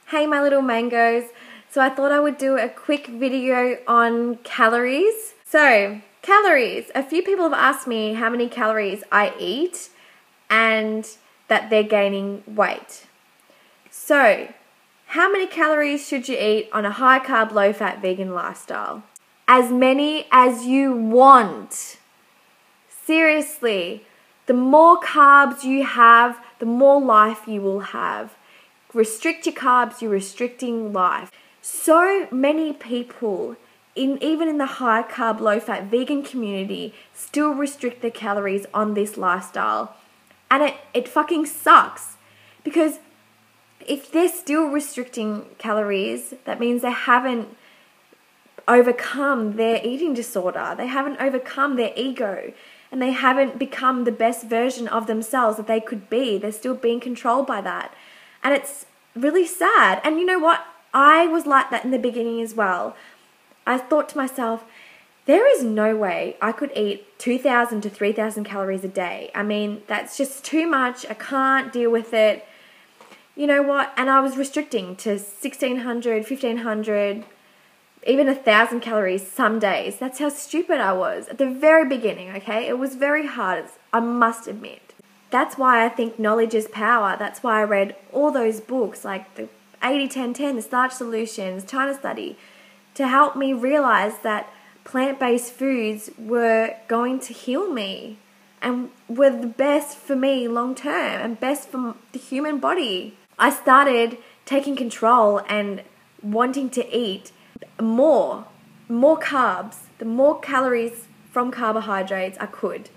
Hey my little mangoes. So I thought I would do a quick video on calories. So, calories. A few people have asked me how many calories I eat and that they're gaining weight. So, how many calories should you eat on a high-carb, low-fat vegan lifestyle? As many as you want. Seriously, the more carbs you have, the more life you will have. Restrict your carbs, you're restricting life. So many people, even in the high-carb, low-fat vegan community, still restrict their calories on this lifestyle. And it fucking sucks. Because if they're still restricting calories, that means they haven't overcome their eating disorder. They haven't overcome their ego. And they haven't become the best version of themselves that they could be. They're still being controlled by that. And it's really sad. And you know what? I was like that in the beginning as well. I thought to myself, there is no way I could eat 2,000 to 3,000 calories a day. I mean, that's just too much. I can't deal with it. You know what? And I was restricting to 1,600, 1,500, even 1,000 calories some days. That's how stupid I was at the very beginning, okay? It was very hard, I must admit. That's why I think knowledge is power. That's why I read all those books like the 80-10-10, the Starch Solutions, China Study, to help me realize that plant-based foods were going to heal me and were the best for me long-term and best for the human body. I started taking control and wanting to eat more carbs, the more calories from carbohydrates I could,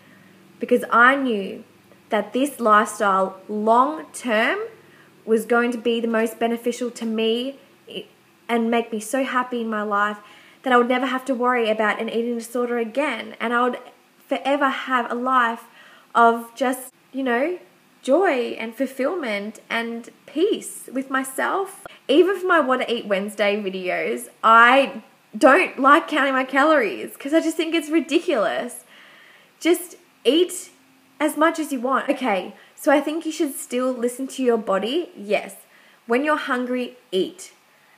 because I knew that this lifestyle long term was going to be the most beneficial to me and make me so happy in my life that I would never have to worry about an eating disorder again, and I would forever have a life of just, joy and fulfillment and peace with myself. Even for my What to Eat Wednesday videos, I don't like counting my calories because I just think it's ridiculous. Just eat as much as you want. Okay, so I think you should still listen to your body. Yes, when you're hungry, eat.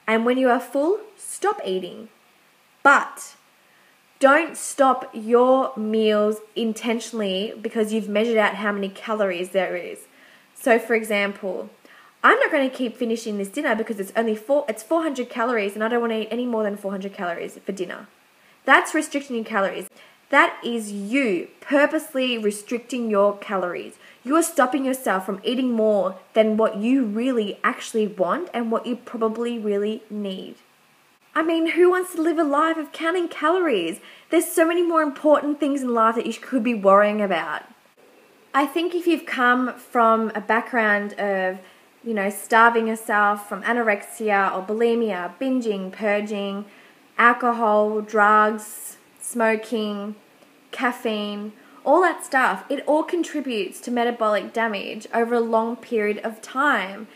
And when you are full, stop eating. But don't stop your meals intentionally because you've measured out how many calories there is. So for example, I'm not going to keep finishing this dinner because it's 400 calories and I don't want to eat any more than 400 calories for dinner. That's restricting your calories. That is you purposely restricting your calories. You are stopping yourself from eating more than what you really actually want and what you probably really need. I mean, who wants to live a life of counting calories? There's so many more important things in life that you could be worrying about. I think if you've come from a background of starving yourself from anorexia or bulimia, binging, purging, alcohol, drugs, smoking, caffeine, all that stuff, it all contributes to metabolic damage over a long period of time.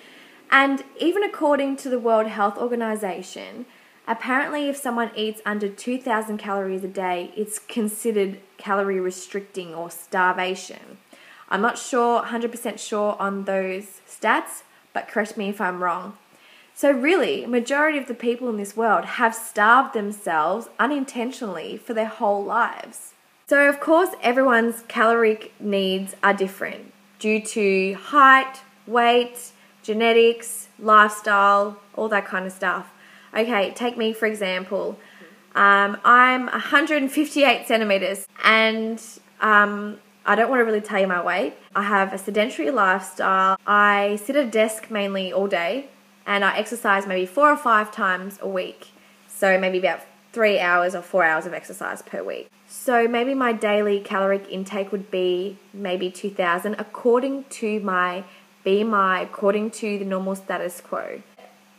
And even according to the World Health Organization, apparently if someone eats under 2,000 calories a day, it's considered calorie restricting or starvation. I'm not 100% sure on those stats, but correct me if I'm wrong. So really, majority of the people in this world have starved themselves unintentionally for their whole lives. So of course, everyone's caloric needs are different due to height, weight, genetics, lifestyle, all that kind of stuff. Okay, take me for example. I'm 158 centimeters and I don't want to really tell you my weight. I have a sedentary lifestyle. I sit at a desk mainly all day and I exercise maybe 4 or 5 times a week. So maybe about 3 hours or 4 hours of exercise per week. So maybe my daily caloric intake would be maybe 2,000 according to my BMI, according to the normal status quo.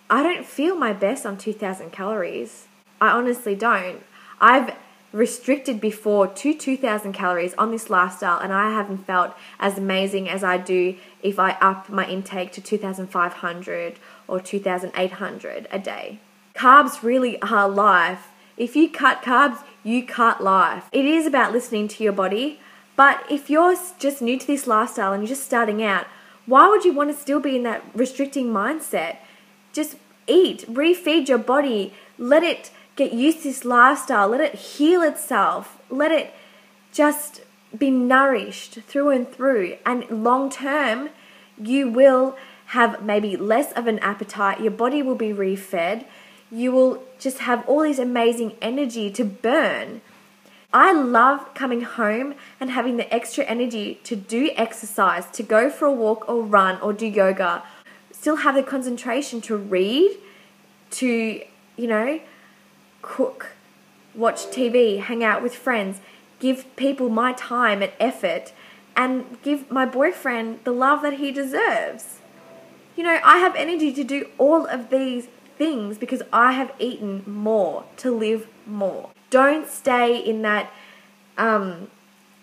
I don't feel my best on 2,000 calories. I honestly don't. I've restricted before to 2,000 calories on this lifestyle and I haven't felt as amazing as I do if I up my intake to 2,500 or 2,800 a day. Carbs really are life. If you cut carbs, you cut life. It is about listening to your body, but if you're just new to this lifestyle and you're just starting out, why would you want to still be in that restricting mindset? Just eat, refeed your body, let it get used to this lifestyle, let it heal itself, let it just be nourished through and through. And long term, you will have maybe less of an appetite, your body will be refed, you will just have all this amazing energy to burn. I love coming home and having the extra energy to do exercise, to go for a walk or run or do yoga, still have the concentration to read, to, cook, watch TV, hang out with friends, give people my time and effort, and give my boyfriend the love that he deserves. I have energy to do all of these things because I have eaten more to live more. Don't stay in that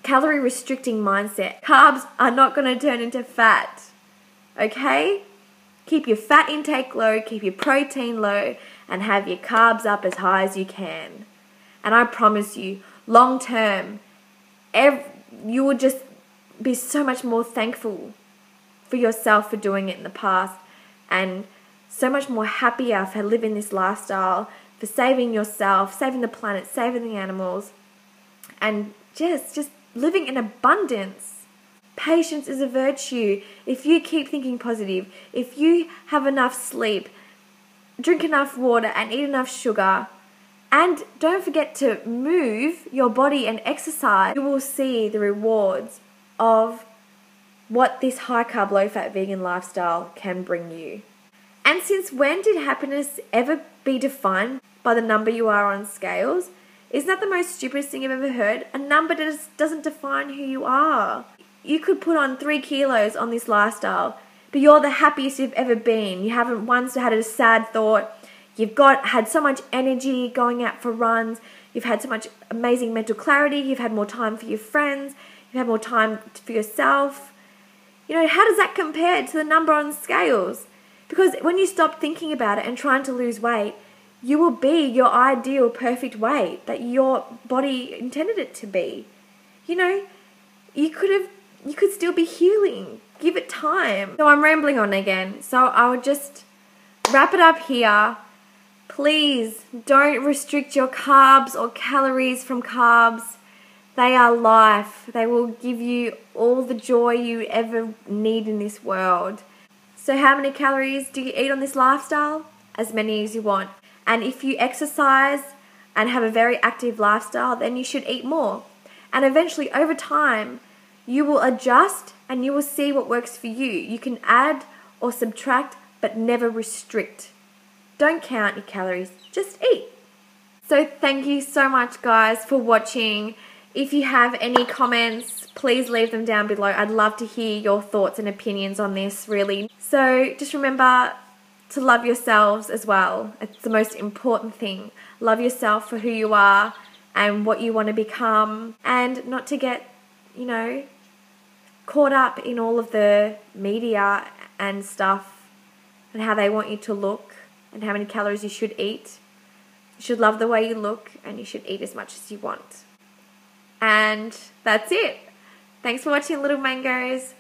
calorie restricting mindset. Carbs are not going to turn into fat, okay? Keep your fat intake low, keep your protein low, and have your carbs up as high as you can. And I promise you, long term, you will just be so much more thankful for yourself for doing it in the past, and so much more happier for living this lifestyle, for saving yourself, saving the planet, saving the animals, and just living in abundance. Patience is a virtue. If you keep thinking positive, if you have enough sleep, drink enough water and eat enough sugar, and don't forget to move your body and exercise, you will see the rewards of what this high-carb, low-fat vegan lifestyle can bring you. And since when did happiness ever be defined by the number you are on scales? Isn't that the most stupidest thing I've ever heard? A number doesn't define who you are. You could put on 3 kilos on this lifestyle, but you're the happiest you've ever been. You haven't once had a sad thought. You've had so much energy going out for runs. You've had so much amazing mental clarity. You've had more time for your friends. You've had more time for yourself. How does that compare to the number on scales? Because when you stop thinking about it and trying to lose weight, you will be your ideal perfect weight that your body intended it to be. You could still be healing. Give it time. So I'm rambling on again. So I'll just wrap it up here. Please don't restrict your carbs or calories from carbs. They are life. They will give you all the joy you ever need in this world. So how many calories do you eat on this lifestyle? As many as you want. And if you exercise and have a very active lifestyle, then you should eat more. And eventually, over time, you will adjust and you will see what works for you. You can add or subtract, but never restrict. Don't count your calories, just eat. So thank you so much, guys, for watching. If you have any comments, please leave them down below. I'd love to hear your thoughts and opinions on this, really. So just remember to love yourselves as well. It's the most important thing. Love yourself for who you are and what you want to become, and not to get, caught up in all of the media and stuff and how they want you to look and how many calories you should eat. You should love the way you look and you should eat as much as you want. And that's it. Thanks for watching, little mangoes.